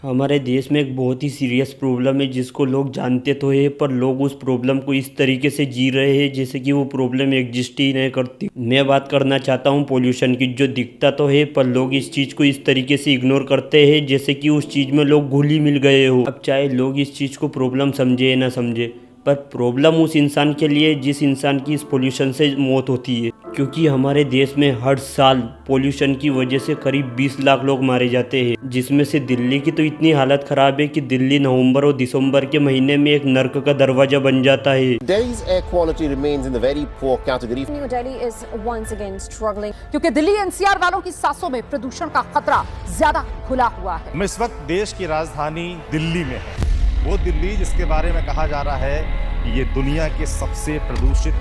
हमारे देश में एक बहुत ही सीरियस प्रॉब्लम है जिसको लोग जानते तो है, पर लोग उस प्रॉब्लम को इस तरीके से जी रहे हैं जैसे कि वो प्रॉब्लम एग्जिस्ट ही नहीं करती। मैं बात करना चाहता हूँ पोल्यूशन की, जो दिखता तो है पर लोग इस चीज़ को इस तरीके से इग्नोर करते हैं जैसे कि उस चीज़ में लोग घुल ही मिल गए हो। अब चाहे लोग इस चीज़ को प्रॉब्लम समझे या ना समझे, पर प्रॉब्लम उस इंसान के लिए जिस इंसान की इस पोल्यूशन से मौत होती है, क्योंकि हमारे देश में हर साल पोल्यूशन की वजह से करीब 20 लाख लोग मारे जाते हैं, जिसमें से दिल्ली की तो इतनी हालत खराब है कि दिल्ली नवंबर और दिसंबर के महीने में एक नर्क का दरवाजा बन जाता है। Delhi's air quality remains in the very poor category. New Delhi is once again struggling क्योंकि दिल्ली एनसीआर वालों की सांसों में प्रदूषण का खतरा ज्यादा खुला हुआ है। हम इस वक्त देश की राजधानी दिल्ली में है, वो दिल्ली जिसके बारे में कहा जा रहा है कि ये दुनिया की सबसे प्रदूषित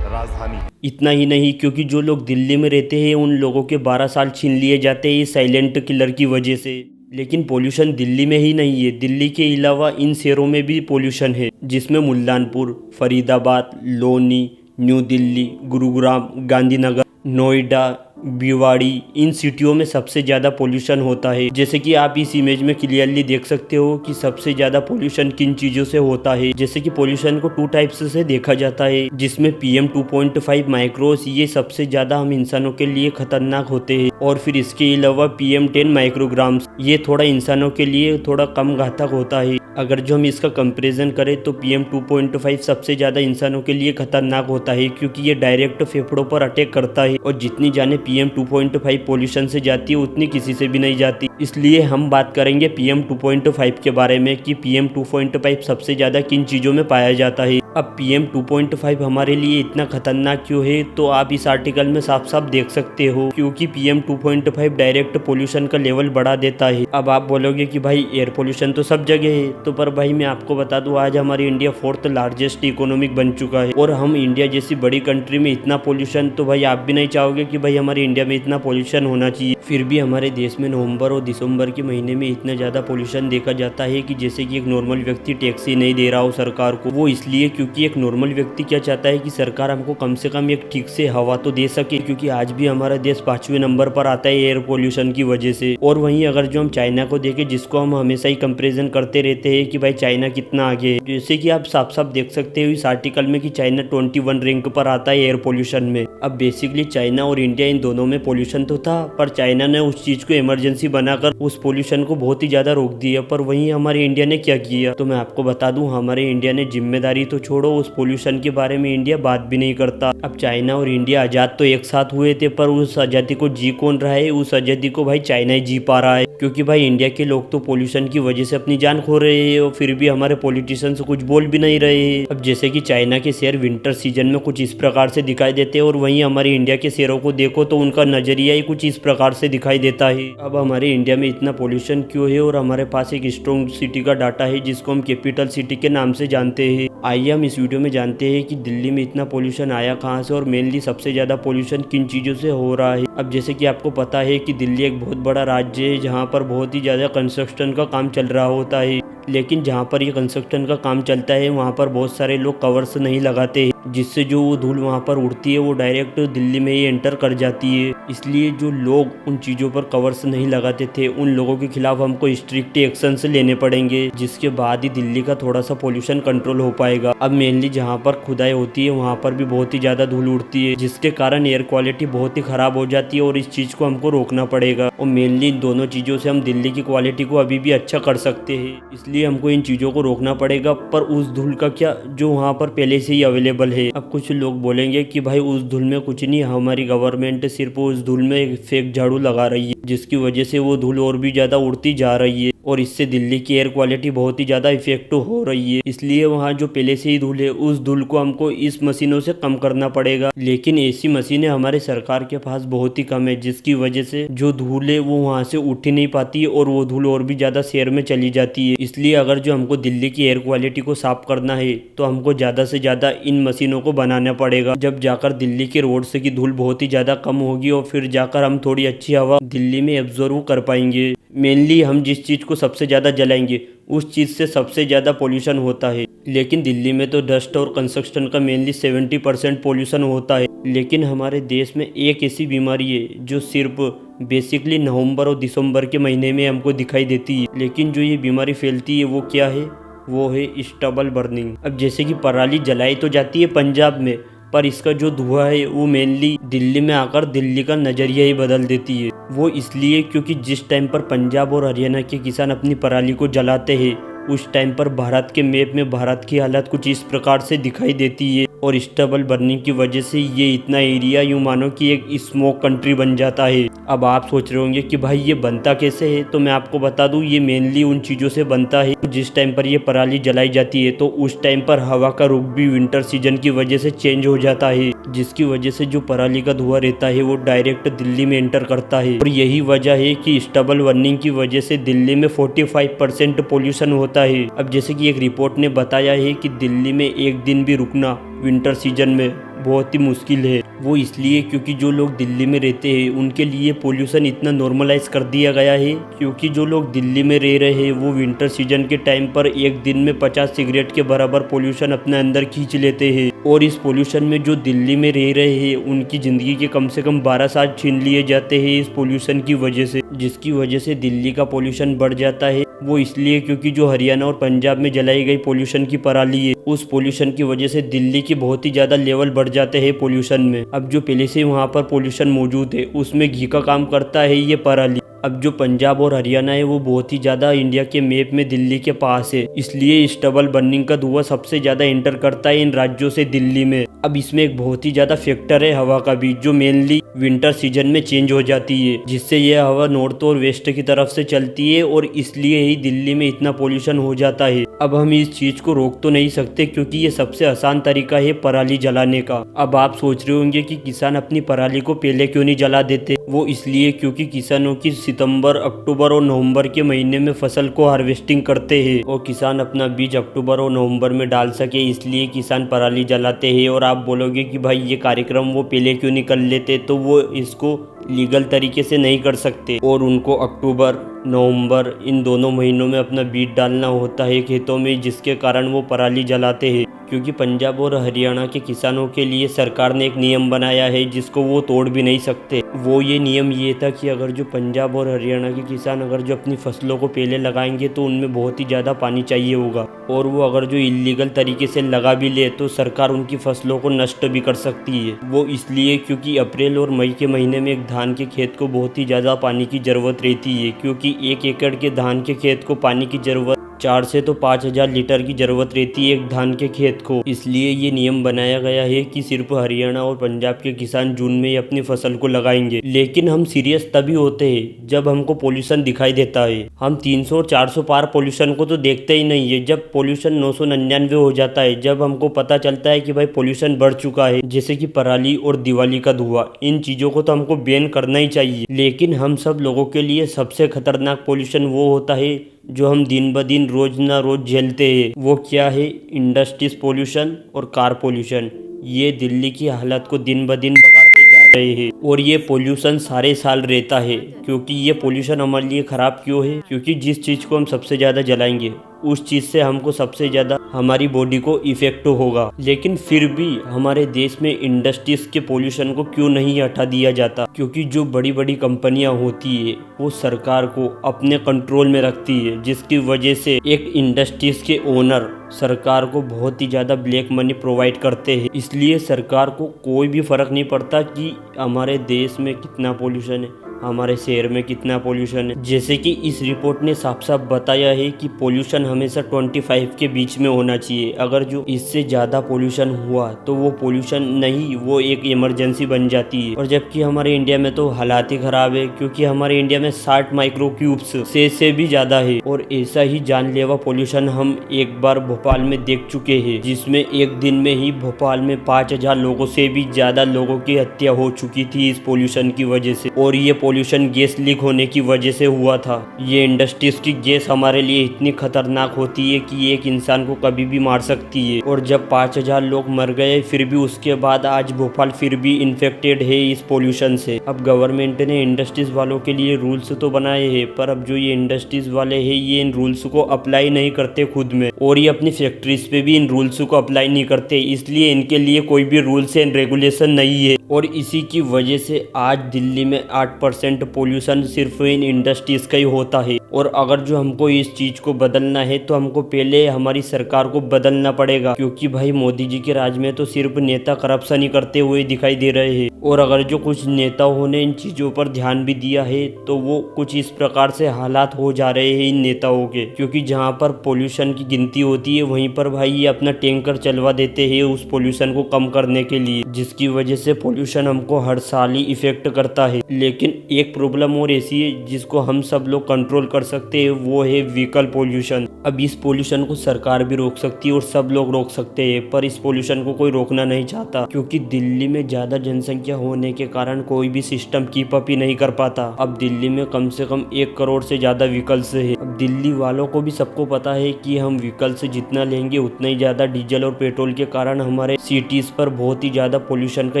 राजधानी है। इतना ही नहीं, क्योंकि जो लोग दिल्ली में रहते हैं उन लोगों के 12 साल छीन लिए जाते हैं साइलेंट किलर की वजह से। लेकिन पोल्यूशन दिल्ली में ही नहीं है, दिल्ली के अलावा इन शहरों में भी पोल्यूशन है, जिसमें मुल्तानपुर, फरीदाबाद, लोनी, न्यू दिल्ली, गुरुग्राम, गांधीनगर, नोएडा, भिवाड़ी, इन सिटियों में सबसे ज़्यादा पोल्यूशन होता है। जैसे कि आप इस इमेज में क्लियरली देख सकते हो कि सबसे ज़्यादा पोल्यूशन किन चीज़ों से होता है। जैसे कि पोल्यूशन को 2 टाइप्स से देखा जाता है, जिसमें PM 2.5 माइक्रोस ये सबसे ज़्यादा हम इंसानों के लिए खतरनाक होते हैं, और फिर इसके अलावा PM 10 माइक्रोग्राम्स ये थोड़ा इंसानों के लिए थोड़ा कम घातक होता है। अगर जो हम इसका कंपैरिजन करें तो PM 2.5 सबसे ज़्यादा इंसानों के लिए खतरनाक होता है, क्योंकि ये डायरेक्ट फेफड़ों पर अटैक करता है, और जितनी जाने PM 2.5 पोल्यूशन से जाती है उतनी किसी से भी नहीं जाती। इसलिए हम बात करेंगे PM 2.5 के बारे में कि PM 2.5 सबसे ज़्यादा किन चीज़ों में पाया जाता है। अब PM 2.5 हमारे लिए इतना खतरनाक क्यों है, तो आप इस आर्टिकल में साफ साफ देख सकते हो, क्योंकि PM 2.5 डायरेक्ट पोल्यूशन का लेवल बढ़ा देता है। अब आप बोलोगे कि भाई एयर पोल्यूशन तो सब जगह है, तो पर भाई मैं आपको बता दूं आज हमारी इंडिया 4th लार्जेस्ट इकोनॉमिक बन चुका है, और हम इंडिया जैसी बड़ी कंट्री में इतना पोल्यूशन, तो भाई आप भी नहीं चाहोगे कि भाई हमारी इंडिया में इतना पोल्यूशन होना चाहिए। फिर भी हमारे देश में नवंबर और दिसंबर के महीने में इतना ज़्यादा पोल्यूशन देखा जाता है कि जैसे कि एक नॉर्मल व्यक्ति टैक्स ही नहीं दे रहा हो सरकार को। वो इसलिए क्योंकि एक नॉर्मल व्यक्ति क्या चाहता है कि सरकार हमको कम से कम एक ठीक से हवा तो दे सके, क्योंकि आज भी हमारा देश 5वें नंबर पर आता है एयर पोल्यूशन की वजह से। और वहीं अगर जो हम चाइना को देखें, जिसको हम हमेशा ही कंपेरिजन करते रहते हैं कि भाई चाइना कितना आगे है, जैसे कि आप साफ साफ देख सकते हो इस आर्टिकल में कि चाइना 21 रैंक पर आता है एयर पोल्यूशन में। अब बेसिकली चाइना और इंडिया इन दोनों में पोल्यूशन तो था, पर चाइना ने उस चीज को इमरजेंसी बनाकर उस पोल्यूशन को बहुत ही ज्यादा रोक दिया। पर वहीं हमारे इंडिया ने क्या किया, तो मैं आपको बता दूं हमारे इंडिया ने जिम्मेदारी तो छोड़ो, उस पोल्यूशन के बारे में इंडिया बात भी नहीं करता। अब चाइना और इंडिया आजाद तो एक साथ हुए थे, पर उस आजादी को जी कौन रहा है, उस आजादी को भाई चाइना ही जी पा रहा है, क्योंकि भाई इंडिया के लोग तो पोल्यूशन की वजह से अपनी जान खो रहे हैं, और फिर भी हमारे पॉलिटिशियंस कुछ बोल भी नहीं रहे हैं। अब जैसे कि चाइना के शेर विंटर सीजन में कुछ इस प्रकार से दिखाई देते हैं, और वहीं हमारे इंडिया के शेरों को देखो तो उनका नजरिया ही कुछ इस प्रकार से दिखाई देता है। अब हमारे इंडिया में इतना पोल्यूशन क्यों है, और हमारे पास एक स्ट्रॉन्ग सिटी का डाटा है जिसको हम कैपिटल सिटी के नाम से जानते हैं। आइए हम इस वीडियो में जानते हैं कि दिल्ली में इतना पोल्यूशन आया कहाँ से, और मेनली सबसे ज्यादा पोल्यूशन किन चीजों से हो रहा है। अब जैसे कि आपको पता है कि दिल्ली एक बहुत बड़ा राज्य है जहाँ पर बहुत ही ज्यादा कंस्ट्रक्शन का काम चल रहा होता है, लेकिन जहाँ पर ये कंस्ट्रक्शन का काम चलता है वहाँ पर बहुत सारे लोग कवर्स नहीं लगाते हैं, जिससे जो वो धूल वहाँ पर उड़ती है वो डायरेक्ट दिल्ली में ही एंटर कर जाती है। इसलिए जो लोग उन चीज़ों पर कवर्स नहीं लगाते थे उन लोगों के खिलाफ हमको स्ट्रिक्ट एक्शन लेने पड़ेंगे, जिसके बाद ही दिल्ली का थोड़ा सा पोल्यूशन कंट्रोल हो पाएगा। अब मेनली जहाँ पर खुदाई होती है वहाँ पर भी बहुत ही ज़्यादा धूल उड़ती है, जिसके कारण एयर क्वालिटी बहुत ही ख़राब हो जाती है, और इस चीज़ को हमको रोकना पड़ेगा। और मेनली इन दोनों चीज़ों से हम दिल्ली की क्वालिटी को अभी भी अच्छा कर सकते हैं, इसलिए हमको इन चीज़ों को रोकना पड़ेगा। पर उस धूल का क्या जो वहाँ पर पहले से ही अवेलेबल है। अब कुछ लोग बोलेंगे कि भाई उस धूल में कुछ नहीं, हमारी गवर्नमेंट सिर्फ उस धूल में एक फेक झाड़ू लगा रही है, जिसकी वजह से वो धूल और भी ज़्यादा उड़ती जा रही है, और इससे दिल्ली की एयर क्वालिटी बहुत ही ज़्यादा इफेक्टिव हो रही है। इसलिए वहाँ जो पहले से ही धूल है उस धूल को हमको इस मशीनों से कम करना पड़ेगा, लेकिन ऐसी मशीनें हमारे सरकार के पास बहुत ही कम है, जिसकी वजह से जो धूल है वो वहाँ से उठ ही नहीं पाती है, और वो धूल और भी ज़्यादा शहर में चली जाती है। इसलिए अगर जो हमको दिल्ली की एयर क्वालिटी को साफ करना है तो हमको ज़्यादा से ज़्यादा इन मशीनों को बनाना पड़ेगा, जब जाकर दिल्ली के रोड से की धूल बहुत ही ज़्यादा कम होगी, और फिर जाकर हम थोड़ी अच्छी हवा दिल्ली में एब्जॉर्व कर पाएंगे। मेनली हम जिस चीज़ को सबसे ज़्यादा जलाएंगे उस चीज़ से सबसे ज़्यादा पोल्यूशन होता है, लेकिन दिल्ली में तो डस्ट और कंस्ट्रक्शन का मेनली 70% पोल्यूशन होता है। लेकिन हमारे देश में एक ऐसी बीमारी है जो सिर्फ बेसिकली नवंबर और दिसंबर के महीने में हमको दिखाई देती है। लेकिन जो ये बीमारी फैलती है वो क्या है? वो है स्टबल बर्निंग। अब जैसे कि पराली जलाई तो जाती है पंजाब में, पर इसका जो धुआं है वो मेनली दिल्ली में आकर दिल्ली का नज़रिया ही बदल देती है। वो इसलिए क्योंकि जिस टाइम पर पंजाब और हरियाणा के किसान अपनी पराली को जलाते हैं उस टाइम पर भारत के मैप में भारत की हालत कुछ इस प्रकार से दिखाई देती है और स्टबल बर्निंग की वजह से ये इतना एरिया यूँ मानो कि एक स्मोक कंट्री बन जाता है। अब आप सोच रहे होंगे कि भाई ये बनता कैसे है, तो मैं आपको बता दूं ये मेनली उन चीज़ों से बनता है। जिस टाइम पर ये पराली जलाई जाती है तो उस टाइम पर हवा का रुख भी विंटर सीजन की वजह से चेंज हो जाता है, जिसकी वजह से जो पराली का धुआं रहता है वो डायरेक्ट दिल्ली में एंटर करता है। और यही वजह है कि स्टबल बर्निंग की वजह से दिल्ली में 45% पोल्यूशन होता है। अब जैसे कि एक रिपोर्ट ने बताया है कि दिल्ली में एक दिन भी रुकना विंटर सीजन में बहुत ही मुश्किल है। वो इसलिए क्योंकि जो लोग दिल्ली में रहते हैं उनके लिए पोल्यूशन इतना नॉर्मलाइज कर दिया गया है, क्योंकि जो लोग दिल्ली में रह रहे हैं वो विंटर सीजन के टाइम पर एक दिन में 50 सिगरेट के बराबर पोल्यूशन अपने अंदर खींच लेते हैं। और इस पोल्यूशन में जो दिल्ली में रह रहे हैं उनकी ज़िंदगी के कम से कम 12 साल छीन लिए जाते हैं इस पोल्यूशन की वजह से, जिसकी वजह से दिल्ली का पोल्यूशन बढ़ जाता है। वो इसलिए क्योंकि जो हरियाणा और पंजाब में जलाई गई पोल्यूशन की पराली है उस पोल्यूशन की वजह से दिल्ली की बहुत ही ज़्यादा लेवल बढ़ जाते हैं पोल्यूशन में। अब जो पहले से वहाँ पर पोल्यूशन मौजूद है उसमें घी का काम करता है ये पराली। अब जो पंजाब और हरियाणा है वो बहुत ही ज़्यादा इंडिया के मैप में दिल्ली के पास है, इसलिए स्टबल बर्निंग का धुआं सबसे ज़्यादा एंटर करता है इन राज्यों से दिल्ली में। अब इसमें एक बहुत ही ज़्यादा फैक्टर है हवा का भी, जो मेनली विंटर सीजन में चेंज हो जाती है, जिससे यह हवा नॉर्थ और वेस्ट की तरफ से चलती है और इसलिए ही दिल्ली में इतना पोल्यूशन हो जाता है। अब हम इस चीज़ को रोक तो नहीं सकते क्योंकि ये सबसे आसान तरीका है पराली जलाने का। अब आप सोच रहे होंगे कि किसान अपनी पराली को पहले क्यों नहीं जला देते। वो इसलिए क्योंकि किसानों की सितंबर, अक्टूबर और नवंबर के महीने में फसल को हार्वेस्टिंग करते हैं और किसान अपना बीज अक्टूबर और नवंबर में डाल सके, इसलिए किसान पराली जलाते हैं। और आप बोलोगे कि भाई ये कार्यक्रम वो पहले क्यों नहीं कर लेते, तो वो इसको लीगल तरीके से नहीं कर सकते और उनको अक्टूबर, नवंबर इन दोनों महीनों में अपना बीज डालना होता है खेतों में, जिसके कारण वो पराली जलाते हैं। क्योंकि पंजाब और हरियाणा के किसानों के लिए सरकार ने एक नियम बनाया है जिसको वो तोड़ भी नहीं सकते। वो ये नियम ये था कि अगर जो पंजाब और हरियाणा के किसान अगर जो अपनी फसलों को पहले लगाएंगे तो उनमें बहुत ही ज़्यादा पानी चाहिए होगा, और वो अगर जो इलीगल तरीके से लगा भी ले तो सरकार उनकी फसलों को नष्ट भी कर सकती है। वो इसलिए क्योंकि अप्रैल और मई के महीने में एक धान के खेत को बहुत ही ज़्यादा पानी की ज़रूरत रहती है, क्योंकि 1 एकड़ के धान के खेत को पानी की ज़रूरत 4 से तो 5,000 लीटर की ज़रूरत रहती है एक धान के खेत को। इसलिए ये नियम बनाया गया है कि सिर्फ हरियाणा और पंजाब के किसान जून में ही अपनी फसल को लगाएंगे। लेकिन हम सीरियस तभी होते हैं जब हमको पोल्यूशन दिखाई देता है। हम 300 और 400 पार पोल्यूशन को तो देखते ही नहीं है, जब पोल्यूशन 999 हो जाता है, जब हमको पता चलता है कि भाई पोल्यूशन बढ़ चुका है, जैसे कि पराली और दिवाली का धुआं, इन चीज़ों को तो हमको बैन करना ही चाहिए। लेकिन हम सब लोगों के लिए सबसे खतरनाक पोल्यूशन वो होता है जो हम दिन ब दिन रोज ना रोज झेलते हैं। वो क्या है? इंडस्ट्रीज पोल्यूशन और कार पोल्यूशन। ये दिल्ली की हालत को दिन ब दिन बिगाड़ते जा रहे हैं और ये पोल्यूशन सारे साल रहता है। क्योंकि ये पोल्यूशन हमारे लिए ख़राब क्यों है? क्योंकि जिस चीज़ को हम सबसे ज़्यादा जलाएंगे उस चीज़ से हमको सबसे ज़्यादा हमारी बॉडी को इफेक्ट होगा। लेकिन फिर भी हमारे देश में इंडस्ट्रीज के पोल्यूशन को क्यों नहीं हटा दिया जाता? क्योंकि जो बड़ी बड़ी कंपनियां होती है वो सरकार को अपने कंट्रोल में रखती है, जिसकी वजह से एक इंडस्ट्रीज के ओनर सरकार को बहुत ही ज़्यादा ब्लैक मनी प्रोवाइड करते हैं। इसलिए सरकार को कोई भी फ़र्क नहीं पड़ता कि हमारे देश में कितना पोल्यूशन है, हमारे शहर में कितना पोल्यूशन है। जैसे कि इस रिपोर्ट ने साफ साफ बताया है कि पोल्यूशन हमेशा 25 के बीच में होना चाहिए। अगर जो इससे ज़्यादा पोल्यूशन हुआ तो वो पोल्यूशन नहीं, वो एक इमरजेंसी बन जाती है। और जबकि हमारे इंडिया में तो हालात ही ख़राब है, क्योंकि हमारे इंडिया में 60 माइक्रो क्यूब्स से भी ज़्यादा है। और ऐसा ही जानलेवा पोल्यूशन हम एक बार भोपाल में देख चुके हैं, जिसमें एक दिन में ही भोपाल में 5,000 लोगों से भी ज़्यादा लोगों की हत्या हो चुकी थी इस पोल्यूशन की वजह से। और ये पोल्यूशन गैस लीक होने की वजह से हुआ था। ये इंडस्ट्रीज की गैस हमारे लिए इतनी खतरनाक होती है कि एक इंसान को कभी भी मार सकती है। और जब 5000 लोग मर गए फिर भी उसके बाद आज भोपाल फिर भी इन्फेक्टेड है इस पोल्यूशन से। अब गवर्नमेंट ने इंडस्ट्रीज वालों के लिए रूल्स तो बनाए हैं, पर अब जो ये इंडस्ट्रीज वाले हैं ये इन रूल्स को अप्लाई नहीं करते खुद में, और ये अपनी फैक्ट्रीज पे भी इन रूल्स को अप्लाई नहीं करते, इसलिए इनके लिए कोई भी रूल्स एंड रेगुलेशन नहीं है। और इसी की वजह से आज दिल्ली में 8% पोल्यूशन सिर्फ इन इंडस्ट्रीज का ही होता है। और अगर जो हमको इस चीज को बदलना है तो हमको पहले हमारी सरकार को बदलना पड़ेगा, क्योंकि भाई मोदी जी के राज में तो सिर्फ नेता करप्शन ही करते हुए दिखाई दे रहे हैं। और अगर जो कुछ नेताओं ने इन चीजों पर ध्यान भी दिया है तो वो कुछ इस प्रकार से हालात हो जा रहे हैं इन नेताओं के, क्योंकि जहाँ पर पोल्यूशन की गिनती होती है वहीं पर भाई ये अपना टैंकर चलवा देते हैं उस पोल्यूशन को कम करने के लिए, जिसकी वजह से पोल्यूशन हमको हर साल ही इफेक्ट करता है। लेकिन एक प्रॉब्लम और ऐसी है जिसको हम सब लोग कंट्रोल कर सकते हैं, वो है व्हीकल पोल्यूशन। अब इस पोल्यूशन को सरकार भी रोक सकती है और सब लोग रोक सकते हैं, पर इस पोल्यूशन को कोई रोकना नहीं चाहता, क्योंकि दिल्ली में ज्यादा जनसंख्या होने के कारण कोई भी सिस्टम कीप अप ही नहीं कर पाता। अब दिल्ली में कम से कम 1 करोड़ से ज्यादा व्हीकल्स है। अब दिल्ली वालों को भी सबको पता है कि हम व्हीकल्स जितना लेंगे उतना ही ज्यादा डीजल और पेट्रोल के कारण हमारे सिटीज पर बहुत ही ज्यादा पोल्यूशन का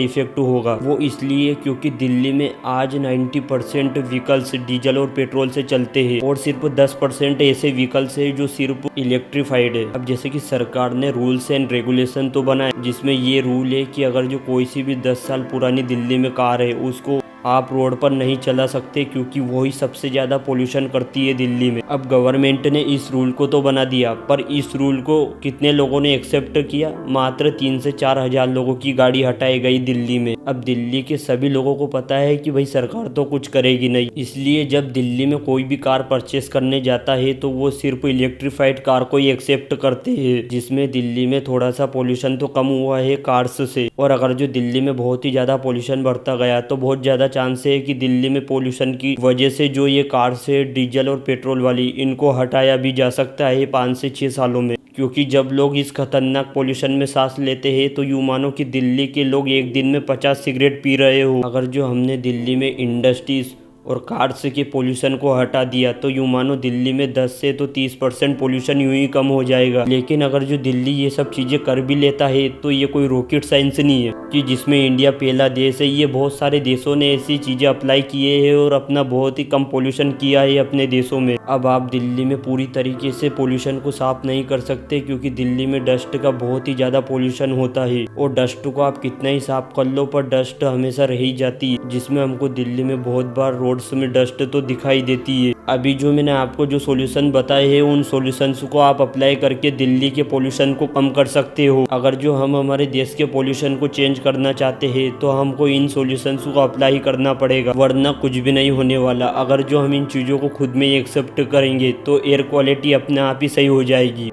इफेक्ट होगा। वो इसलिए क्योंकि दिल्ली में आज 90% व्हीकल्स डीजल और पेट्रोल से चलते हैं और सिर्फ 10% ऐसे व्हीकल्स है जो सिर्फ इलेक्ट्रिफाइड है। अब जैसे कि सरकार ने रूल्स एंड रेगुलेशन तो बनाए, जिसमें ये रूल है कि अगर जो कोई सी भी 10 साल पुरानी दिल्ली में कार है उसको आप रोड पर नहीं चला सकते, क्योंकि वही सबसे ज़्यादा पोल्यूशन करती है दिल्ली में। अब गवर्नमेंट ने इस रूल को तो बना दिया, पर इस रूल को कितने लोगों ने एक्सेप्ट किया? मात्र 3 से 4 हजार लोगों की गाड़ी हटाई गई दिल्ली में। अब दिल्ली के सभी लोगों को पता है कि भाई सरकार तो कुछ करेगी नहीं, इसलिए जब दिल्ली में कोई भी कार परचेस करने जाता है तो वो सिर्फ इलेक्ट्रिफाइड कार को ही एक्सेप्ट करते हैं, जिसमें दिल्ली में थोड़ा सा पोल्यूशन तो कम हुआ है कार्स से। और अगर जो दिल्ली में बहुत ही ज़्यादा पोल्यूशन बढ़ता गया तो बहुत ज़्यादा चांस है कि दिल्ली में पोल्यूशन की वजह से जो ये कार्स है डीजल और पेट्रोल वाली, इनको हटाया भी जा सकता है 5 से 6 सालों में। क्योंकि जब लोग इस खतरनाक पोल्यूशन में सांस लेते हैं तो यूं मानो कि दिल्ली के लोग एक दिन में 50 सिगरेट पी रहे हो। अगर जो हमने दिल्ली में इंडस्ट्रीज और कार्स के पोल्यूशन को हटा दिया तो यूं मानो दिल्ली में 10 से तो 30% पोल्यूशन यूं ही कम हो जाएगा। लेकिन अगर जो दिल्ली ये सब चीज़ें कर भी लेता है तो ये कोई रॉकेट साइंस नहीं है कि जिसमें इंडिया पहला देश है। ये बहुत सारे देशों ने ऐसी चीज़ें अप्लाई किए हैं और अपना बहुत ही कम पोल्यूशन किया है अपने देशों में। अब आप दिल्ली में पूरी तरीके से पोल्यूशन को साफ नहीं कर सकते, क्योंकि दिल्ली में डस्ट का बहुत ही ज़्यादा पोल्यूशन होता है और डस्ट को आप कितना ही साफ कर लो पर डस्ट हमेशा रह ही जाती है, जिसमें हमको दिल्ली में बहुत बार रोड्स में डस्ट तो दिखाई देती है। अभी जो मैंने आपको जो सॉल्यूशन बताए हैं उन सॉल्यूशंस को आप अप्लाई करके दिल्ली के पोल्यूशन को कम कर सकते हो। अगर जो हम हमारे देश के पोल्यूशन को चेंज करना चाहते हैं तो हमको इन सॉल्यूशंस को अप्लाई करना पड़ेगा, वरना कुछ भी नहीं होने वाला। अगर जो हम इन चीज़ों को खुद में ही एक्सेप्ट करेंगे तो एयर क्वालिटी अपने आप ही सही हो जाएगी।